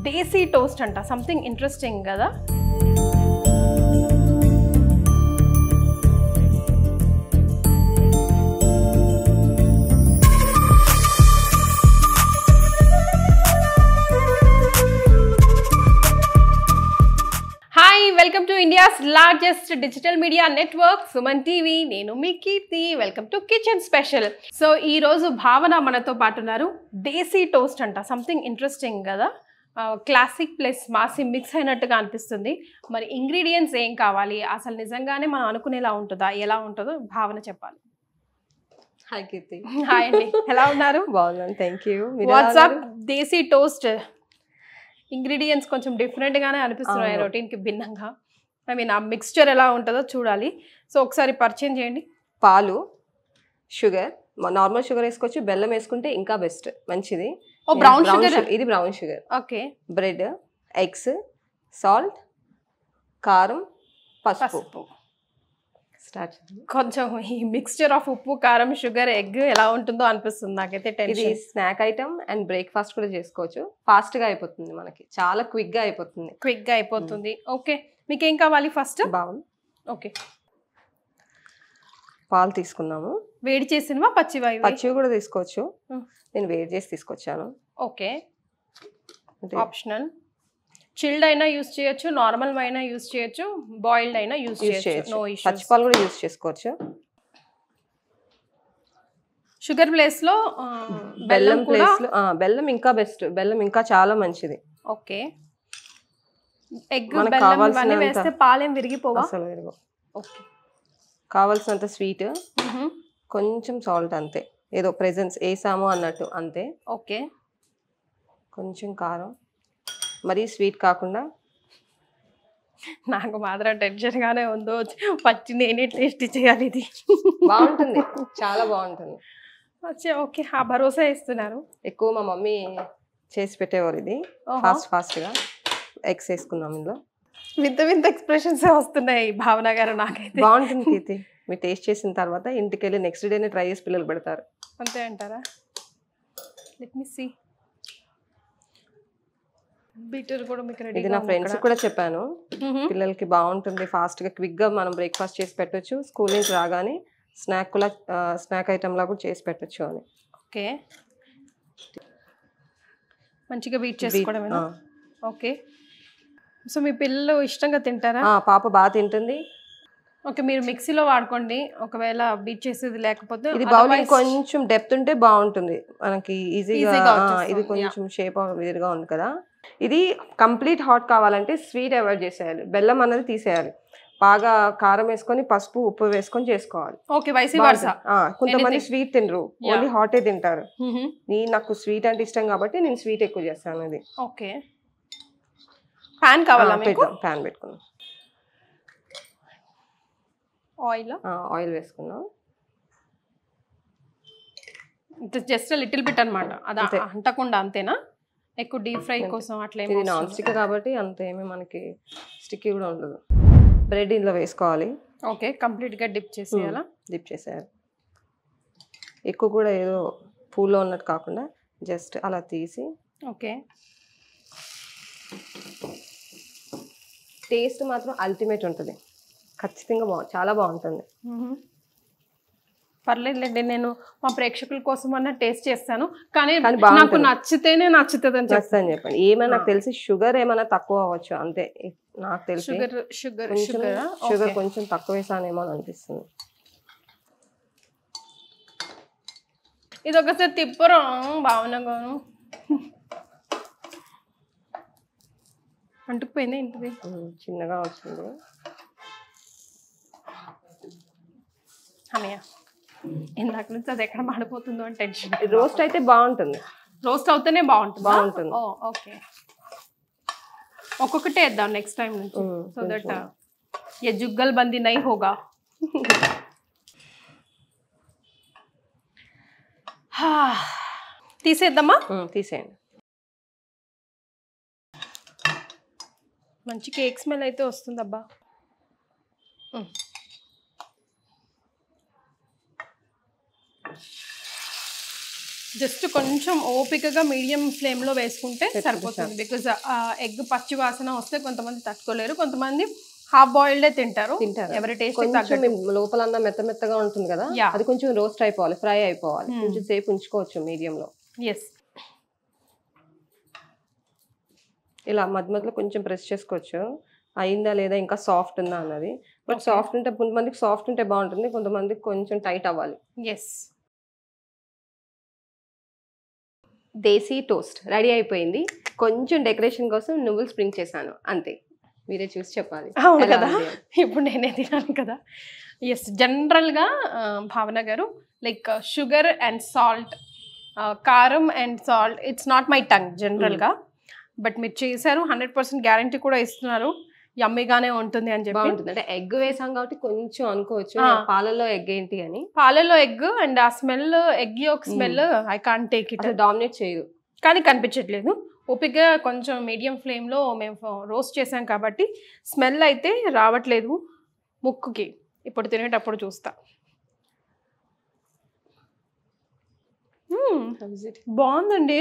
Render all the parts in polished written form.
దేశీ toast అంట, something interesting కదా. Welcome to India's largest digital media network SumanTV. నేను మీ Keerthi. Welcome to kitchen special. So ఈ రోజు భావన మనతో పాటు ఉన్నారు. దేశీ టోస్ట్ అంట, సంథింగ్ ఇంట్రెస్టింగ్ కదా. క్లాసిక్ ప్లస్ మాసి మిక్స్ అయినట్టుగా అనిపిస్తుంది. మరి ఇంగ్రీడియంట్స్ ఏం కావాలి, అసలు నిజంగానే మనం అనుకునేలా ఉంటుందా, ఎలా ఉంటుందో భావన చెప్పాలి. హాయ్ కీర్తి. హాయ్ అండి, ఎలా ఉన్నారు? బాగున్నాను, thank you. WhatsApp desi toast ingredients కొంచెం డిఫరెంట్గానే అనిపిస్తున్నాయి, రొటీన్కి భిన్నంగా. ఐ మీన్ ఆ మిక్స్చర్ ఎలా ఉంటుందో చూడాలి. సో ఒకసారి పరిచయం చేయండి. పాలు, షుగర్, నార్మల్ షుగర్ వేసుకోవచ్చు, బెల్లం వేసుకుంటే ఇంకా బెస్ట్, మంచిది. బ్రౌన్ షుగర్, ఇది brown sugar. Okay. Bread, eggs, salt, కారం, పసుపు. స్టార్ట్. కొంచెం ఈ మిక్స్చర్ ఆఫ్ ఉప్పు, కారం, షుగర్, ఎగ్ ఎలా ఉంటుందో అనిపిస్తుంది నాకైతే. ఇది స్నాక్ ఐటమ్ అండ్ బ్రేక్ఫాస్ట్ కూడా చేసుకోవచ్చు. ఫాస్ట్ గా అయిపోతుంది, మనకి చాలా క్విక్ గా అయిపోతుంది. ఓకే, మీకు ఏం కావాలి ఫస్ట్? బాగుంది. ఓకే, పాలు తీసుకున్నాము. వేడి చేసినవా పచ్చివా? పచ్చివి కూడా తీసుకోవచ్చు, నేను వేడి చేసి తీసుకొచ్చాను. Okay, optional. చిల్డ్ అయినా యూజ్ చేయొచ్చు, నార్మల్ అయినా యూజ్ చేయొచ్చు, బాయిల్డ్ అయినా యూజ్ చేయొచ్చు, నో ఇష్యూస్. పచ్చిపాలు కూడా యూజ్ చేసుకోవచ్చు. షుగర్ ప్లేస్ లో బెల్లం ప్లేస్ లో బెల్లం ఇంకా బెస్ట్, బెల్లం ఇంకా చాలా మంచిది. ఓకే, ఎగ్ బెల్లం ఇవన్నీ వేస్తే పాలేం విరిగిపోవా? అసలు విరగవు. ఓకే, కావాల్సినంత స్వీట్, కొంచెం సాల్ట్, అంతే. ఏదో ప్రెజెన్స్ వేసాము అన్నట్టు, అంతే. ఓకే, కొంచెం కారం, మరీ స్వీట్ కాకుండా. నాకు మాత్రం టెన్షన్ గానే ఉందో, పచ్చి నేనే టేస్ట్ చేయాలి. ఇది బాగుంటుంది, చాలా బాగుంటుంది. ఓకే, ఆ భరోసా ఇస్తున్నారు. ఎక్కువ మా మమ్మీ చేసి పెట్టేవారు ఇది, ఫాస్ట్ గా. ఎగ్స్ వేసుకున్నాం ఇందులో. వింత ఎక్స్ప్రెషన్స్ వస్తున్నాయి భావన గారు. నాకైతే బాగుంటుంది కీర్తి, మీరు టేస్ట్ చేసిన తర్వాత ఇంటికి వెళ్ళి నెక్స్ట్ డేనే ట్రై చేసి పిల్లలు పెడతారు. అంతే అంటారా? Let me see. బీటర్ కూడా మీకు రెడీ. ఇది నా ఫ్రెండ్స్ కూడా చెప్పాను, పిల్లలకి బాగుంటుంది, ఫాస్ట్ గా క్విక్ గా మనం బ్రేక్ఫాస్ట్ చేసి పెట్టొచ్చు, స్కూల్ నుంచి రాగానే స్నాక్ ఐటమ్ లా కూడా చేసి పెట్టొచ్చు అని. ఓకే, మంచిగా బీట్ చేసుకోవడమేనా? ఓకే, సో మీ పిల్లలు ఇష్టంగా తింటారా? పాప బాగా తింటుంది. ఓకే, మీరు మిక్సీలో వాడుకోండి, ఒకవేళ బీట్ చేసేది లేకపోతే. ఇది బౌలింగ్ కొంచెం డెప్త్ ఉంటే బాగుంటుంది మనకి, ఈజీగా. ఇది కొంచెం షేప్ వేరుగా ఉంది కదా. ఇది కంప్లీట్ హాట్ కావాలంటే స్వీట్ అవాయిడ్ చేసేయాలి, బెల్లం అనేది తీసేయాలి. బాగా కారం వేసుకొని, పసుపు, ఉప్పు వేసుకొని చేసుకోవాలి. Okay, vice versa. కొంతమంది స్వీట్ తినరు, ఓన్లీ హాటే తింటారు. నాకు స్వీట్ అంటే ఇష్టం కాబట్టి నేను స్వీట్ ఎక్కువ చేస్తాను. ఇది ఓకే. ప్యాన్ కావాలా? ప్యాన్ పెట్టుకున్నాం, ఆయిల్ వేసుకున్నాం. జస్ట్ లిటిల్ బిట్ అన్నమాట, అది అంటకుండా, అంతేనా? ఎక్కువ డీప్ ఫ్రై కోసం అట్లా. ఇది నాన్ స్టిక్ కాబట్టి అంత ఏమీ మనకి స్టిక్కీ కూడా ఉండదు. బ్రెడ్ ఇందులో వేసుకోవాలి. ఓకే, కంప్లీట్ గా డిప్ చేసేయాలా? డిప్ చేసేయాలి. ఎక్కువ కూడా ఏదో పూల్లో ఉన్నట్టు కాకుండా జస్ట్ అలా తీసి. ఓకే, టేస్ట్ మాత్రం అల్టిమేట్ ఉంటుంది, ఖచ్చితంగా చాలా బాగుంటుంది. పర్లేదులేండి, నేను మా ప్రేక్షకుల కోసం అన్న టేస్ట్ చేస్తాను, కానీ నాకు నచ్చితేనే నచ్చుతుంది అని చెప్పండి. ఏమైనా నాకు తెలిసి షుగర్ ఏమైనా తక్కువ అవ్వచ్చు, అంతే. నాకు తెలిసి షుగర్ కొంచెం తక్కువ వేసానేమో అని అనిపిస్తుంది. ఇది ఒకసారి తిప్పరు భావనగాను. అంటుకుపోయింది ఇంటిది, చిన్నగా వచ్చింది. అన్నయ్య ఇందాక నుంచి అది ఎక్కడ మాడిపోతుందో అని టెన్షన్. రోస్ట్ అయితే బాగుంటుంది, రోస్ట్ అవుతేనే బాగుంటుంది. ఓకే, ఒక్కొక్కటే వేద్దాం నెక్స్ట్ టైం నుంచి, సో దట్ ये जुगल बंदी नहीं होगा. తీసేద్దామా? తీసేయండి. మంచి కేక్ స్మెల్ అయితే వస్తుందబ్బా. జస్ట్ కొంచెం ఓపికగా మీడియం ఫ్లేమ్లో వేసుకుంటే సరిపోతుంది. బికాజ్ ఎగ్ పచ్చి వాసన వస్తే కొంతమంది తట్టుకోలేరు, కొంతమంది హాఫ్ బాయిల్డే తింటారు. ఎవరి టేస్ట్ కొంచెం లోపల మెత్తగా ఉంటుంది కదా, అది కొంచెం రోస్ట్ అయిపోవాలి, ఫ్రై అయిపోవాలి, కొంచెం సేపు ఉంచుకోవచ్చు మీడియంలో. ఎస్, ఇలా మధ్య మధ్యలో కొంచెం ప్రెస్ చేసుకోవచ్చు అయిందా లేదా, ఇంకా సాఫ్ట్ ఉందా అన్నది. బట్ సాఫ్ట్ ఉంటే కొంతమందికి సాఫ్ట్ ఉంటే బాగుంటుంది, కొంతమందికి కొంచెం టైట్ అవ్వాలి. ఎస్, దేశీ టోస్ట్ రెడీ అయిపోయింది. కొంచెం డెకరేషన్ కోసం నువ్వులు స్ప్రింగ్ చేశాను, అంతే. మీరే చూసి చెప్పాలి. అవును కదా, ఇప్పుడు నేనే తినాను కదా. ఎస్, జనరల్గా భావన గారు లైక్ షుగర్ అండ్ సాల్ట్, కారం and salt, it's not my tongue జనరల్గా. బట్ మీరు చేశారు, 100% గ్యారంటీ కూడా ఇస్తున్నారు, యమ్మీగానే ఉంటుంది అని చెప్పి. అంటే ఎగ్ వేసాం కాబట్టి కొంచెం అనుకోవచ్చు పాలలో ఎగ్ ఏంటి అని. పాలలో ఎగ్ అండ్ ఆ స్మెల్, ఎగ్ యొక్క smell I can't take it, dominate చేయదు. కానీ కనిపించట్లేదు. ఓపికగా కొంచెం మీడియం ఫ్లేమ్లో మేము రోస్ట్ చేసాం కాబట్టి స్మెల్ అయితే రావట్లేదు ముక్కుకి. ఇప్పుడు తినేటప్పుడు చూస్తా. బాగుందండి.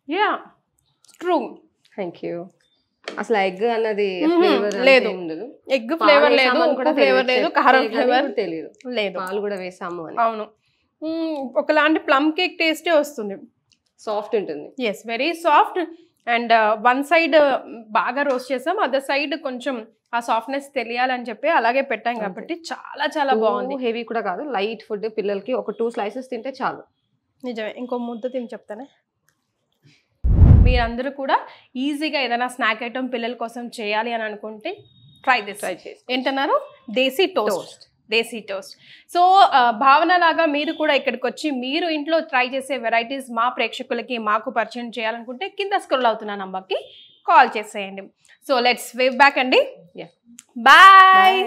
Yeah, true. Thank you. అసలు ఎగ్ అన్నది లేదు, ఎగ్ ఫ్లేవర్ లేదు, ఫ్లేవర్ లేదు, కారం ఫ్లేవర్ తెలియదు, లేదు, పాలు కూడా వేసాము అని. అవును, ఒకలాంటి ప్లమ్ కేక్ టేస్టే వస్తుంది. సాఫ్ట్ ఉంటుంది. Yes, very soft. And one side బాగా రోస్ట్ చేసాం, అదర్ సైడ్ కొంచెం ఆ సాఫ్ట్నెస్ తెలియాలని చెప్పి అలాగే పెట్టాం కాబట్టి చాలా చాలా బాగుంది. హెవీ కూడా కాదు, లైట్ ఫుడ్. పిల్లలకి ఒక 2 slices తింటే చాలు. నిజమే. ఇంకో ముద్ద తిని చెప్తానే. మీరందరూ కూడా ఈజీగా ఏదైనా స్నాక్ ఐటమ్ పిల్లల కోసం చేయాలి అని అనుకుంటే ట్రై చేసి ఏంటన్నారు, దేశీ టోస్ట్. దేశీ టోస్ట్. సో భావన లాగా మీరు కూడా ఇక్కడికి వచ్చి మీరు ఇంట్లో ట్రై చేసే వెరైటీస్ మా ప్రేక్షకులకి మాకు పరిచయం చేయాలనుకుంటే కింద స్క్రోల్ అవుతున్న నంబర్కి కాల్ చేసేయండి. సో లెట్స్ వేవ్ బ్యాక్ అండి. బాయ్.